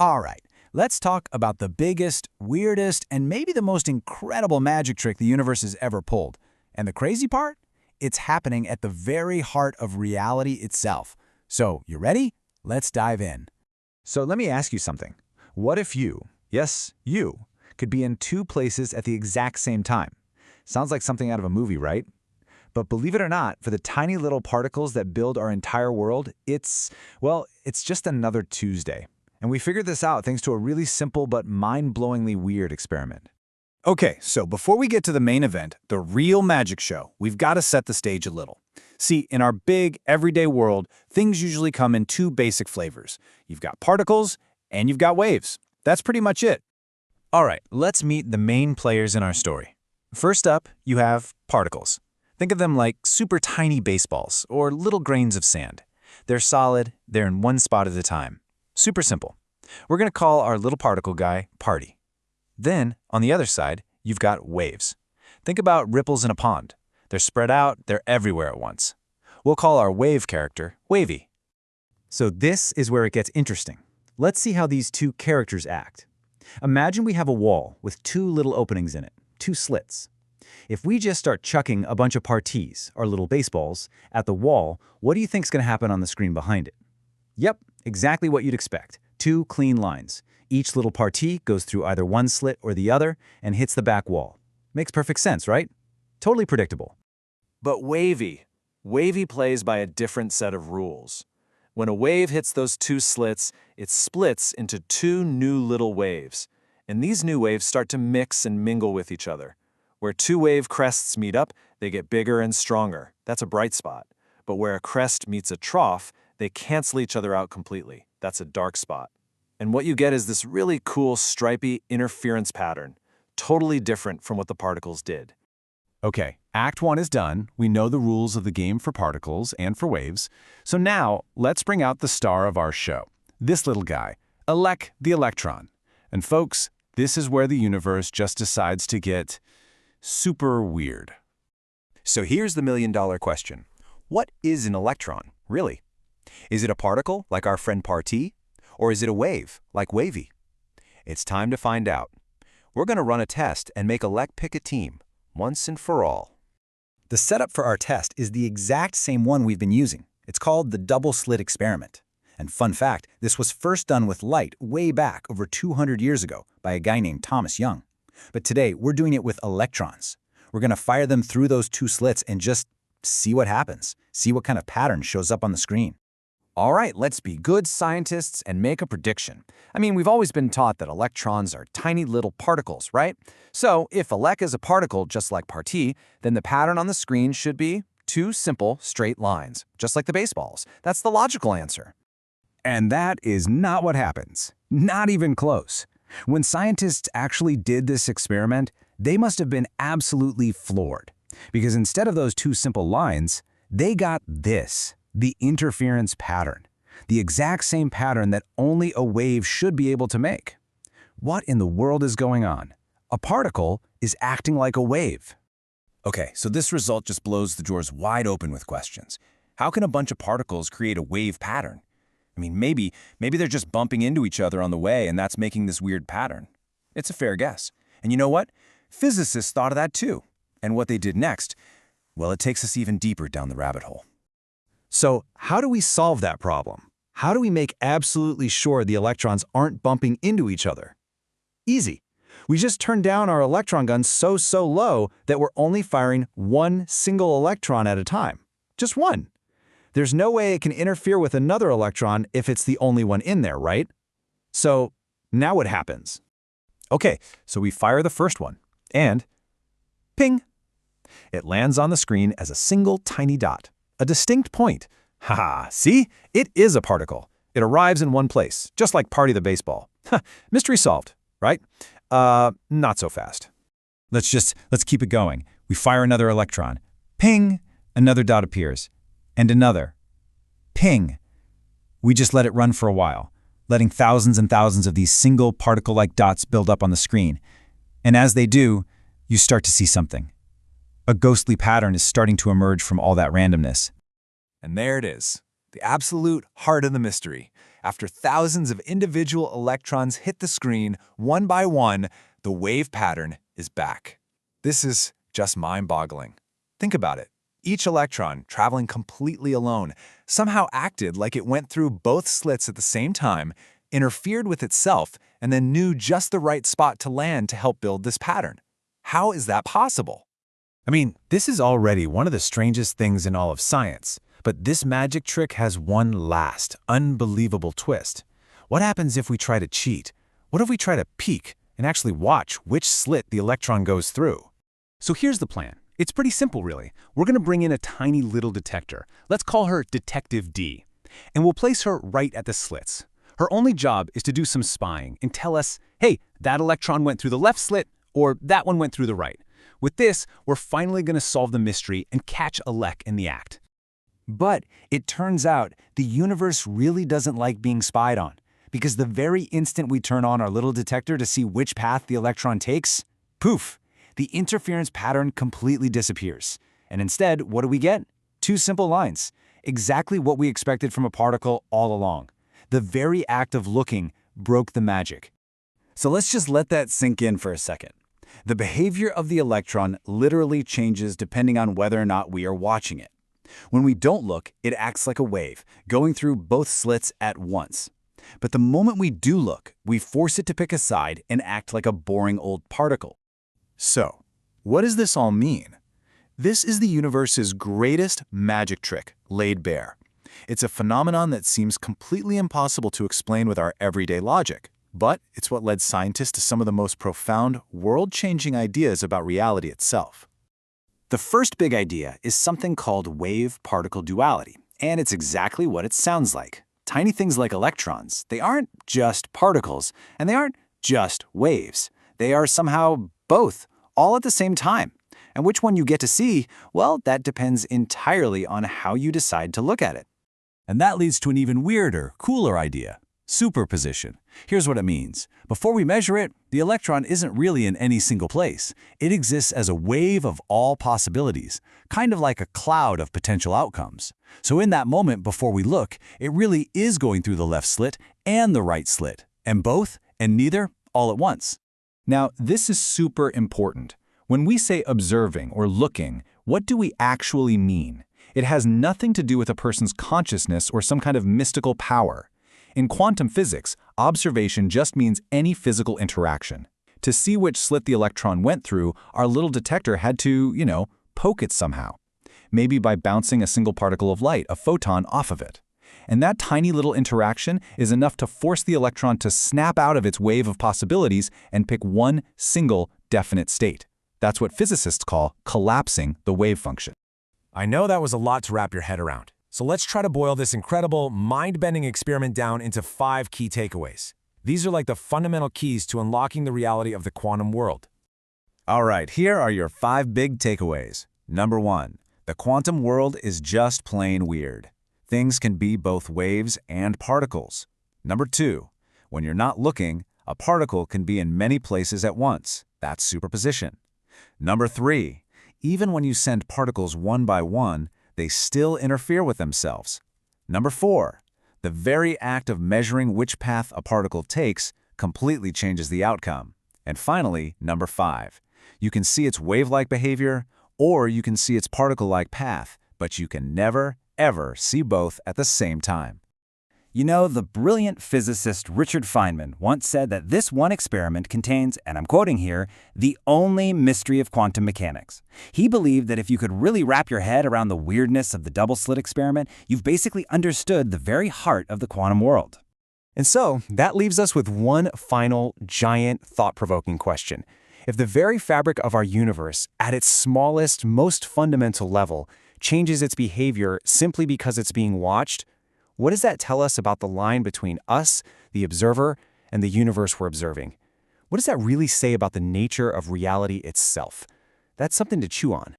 All right, let's talk about the biggest, weirdest, and maybe the most incredible magic trick the universe has ever pulled. And the crazy part? It's happening at the very heart of reality itself. So, you ready? Let's dive in. So let me ask you something. What if you, yes, you, could be in two places at the exact same time? Sounds like something out of a movie, right? But believe it or not, for the tiny little particles that build our entire world, it's just another Tuesday. And we figured this out thanks to a really simple but mind-blowingly weird experiment. Okay, so before we get to the main event, the real magic show, we've got to set the stage a little. See, in our big, everyday world, things usually come in two basic flavors. You've got particles, and you've got waves. That's pretty much it. All right, let's meet the main players in our story. First up, you have particles. Think of them like super tiny baseballs or little grains of sand. They're solid, they're in one spot at a time. Super simple. We're going to call our little particle guy Party. Then, on the other side, you've got waves. Think about ripples in a pond. They're spread out, they're everywhere at once. We'll call our wave character Wavy. So this is where it gets interesting. Let's see how these two characters act. Imagine we have a wall with two little openings in it, two slits. If we just start chucking a bunch of parties, or little baseballs, at the wall, what do you think's going to happen on the screen behind it? Yep, exactly what you'd expect. Two clean lines. Each little party goes through either one slit or the other and hits the back wall. Makes perfect sense, right? Totally predictable. But Wavy plays by a different set of rules. When a wave hits those two slits, it splits into two new little waves. And these new waves start to mix and mingle with each other. Where two wave crests meet up, they get bigger and stronger. That's a bright spot. But where a crest meets a trough, they cancel each other out completely. That's a dark spot. And what you get is this really cool stripy interference pattern, totally different from what the particles did. Okay, Act 1 is done. We know the rules of the game for particles and for waves. So now, let's bring out the star of our show. This little guy, Elec the electron. And folks, this is where the universe just decides to get super weird. So here's the million-dollar question. What is an electron, really? Is it a particle, like our friend Party? Or is it a wave, like Wavy? It's time to find out. We're going to run a test and make Elec pick a team, once and for all. The setup for our test is the exact same one we've been using. It's called the Double-Slit Experiment. And fun fact, this was first done with light way back over 200 years ago by a guy named Thomas Young. But today, we're doing it with electrons. We're going to fire them through those two slits and just see what happens, see what kind of pattern shows up on the screen. All right, let's be good scientists and make a prediction. I mean, we've always been taught that electrons are tiny little particles, right? So if Elec is a particle just like Party, then the pattern on the screen should be two simple, straight lines, just like the baseballs. That's the logical answer. And that is not what happens. Not even close. When scientists actually did this experiment, they must have been absolutely floored. Because instead of those two simple lines, they got this. The interference pattern, the exact same pattern that only a wave should be able to make. What in the world is going on? A particle is acting like a wave. Okay, so this result just blows the drawers wide open with questions. How can a bunch of particles create a wave pattern? I mean, maybe they're just bumping into each other on the way and that's making this weird pattern. It's a fair guess. And you know what? Physicists thought of that too. And what they did next, well, it takes us even deeper down the rabbit hole. So how do we solve that problem? How do we make absolutely sure the electrons aren't bumping into each other? Easy. We just turn down our electron gun so low that we're only firing one single electron at a time. Just one. There's no way it can interfere with another electron if it's the only one in there, right? So now what happens? Okay, so we fire the first one, and ping! It lands on the screen as a single tiny dot. A distinct point. Haha, see? It is a particle. It arrives in one place, just like Party the baseball. Mystery solved, right? Not so fast. Let's keep it going. We fire another electron. Ping! Another dot appears. And another. Ping! We just let it run for a while, letting thousands and thousands of these single particle-like dots build up on the screen. And as they do, you start to see something. A ghostly pattern is starting to emerge from all that randomness. And there it is, the absolute heart of the mystery. After thousands of individual electrons hit the screen, one by one, the wave pattern is back. This is just mind-boggling. Think about it. Each electron, traveling completely alone, somehow acted like it went through both slits at the same time, interfered with itself, and then knew just the right spot to land to help build this pattern. How is that possible? I mean, this is already one of the strangest things in all of science. But this magic trick has one last, unbelievable twist. What happens if we try to cheat? What if we try to peek and actually watch which slit the electron goes through? So here's the plan. It's pretty simple, really. We're going to bring in a tiny little detector. Let's call her Detective D. And we'll place her right at the slits. Her only job is to do some spying and tell us, hey, that electron went through the left slit, or that one went through the right. With this, we're finally going to solve the mystery and catch a lek in the act. But it turns out the universe really doesn't like being spied on, because the very instant we turn on our little detector to see which path the electron takes, poof, the interference pattern completely disappears. And instead, what do we get? Two simple lines. Exactly what we expected from a particle all along. The very act of looking broke the magic. So let's just let that sink in for a second. The behavior of the electron literally changes depending on whether or not we are watching it. When we don't look, it acts like a wave, going through both slits at once. But the moment we do look, we force it to pick a side and act like a boring old particle. So, what does this all mean? This is the universe's greatest magic trick, laid bare. It's a phenomenon that seems completely impossible to explain with our everyday logic, but it's what led scientists to some of the most profound, world-changing ideas about reality itself. The first big idea is something called wave-particle duality, and it's exactly what it sounds like. Tiny things like electrons, they aren't just particles, and they aren't just waves. They are somehow both, all at the same time. And which one you get to see, well, that depends entirely on how you decide to look at it. And that leads to an even weirder, cooler idea. Superposition. Here's what it means. Before we measure it, the electron isn't really in any single place. It exists as a wave of all possibilities, kind of like a cloud of potential outcomes. So in that moment before we look, it really is going through the left slit and the right slit, and both and neither all at once. Now, this is super important. When we say observing or looking, what do we actually mean? It has nothing to do with a person's consciousness or some kind of mystical power. In quantum physics, observation just means any physical interaction. To see which slit the electron went through, our little detector had to, poke it somehow. Maybe by bouncing a single particle of light, a photon, off of it. And that tiny little interaction is enough to force the electron to snap out of its wave of possibilities and pick one single definite state. That's what physicists call collapsing the wave function. I know that was a lot to wrap your head around. So let's try to boil this incredible, mind-bending experiment down into 5 key takeaways. These are like the fundamental keys to unlocking the reality of the quantum world. All right, here are your 5 big takeaways. Number 1, the quantum world is just plain weird. Things can be both waves and particles. Number 2, when you're not looking, a particle can be in many places at once. That's superposition. Number 3, even when you send particles one by one, they still interfere with themselves. Number 4, the very act of measuring which path a particle takes completely changes the outcome. And finally, number 5, you can see its wave-like behavior, or you can see its particle-like path, but you can never, ever see both at the same time. You know, the brilliant physicist Richard Feynman once said that this one experiment contains, and I'm quoting here, the only mystery of quantum mechanics. He believed that if you could really wrap your head around the weirdness of the double-slit experiment, you've basically understood the very heart of the quantum world. And so, that leaves us with one final, giant, thought-provoking question. If the very fabric of our universe, at its smallest, most fundamental level, changes its behavior simply because it's being watched, what does that tell us about the line between us, the observer, and the universe we're observing? What does that really say about the nature of reality itself? That's something to chew on.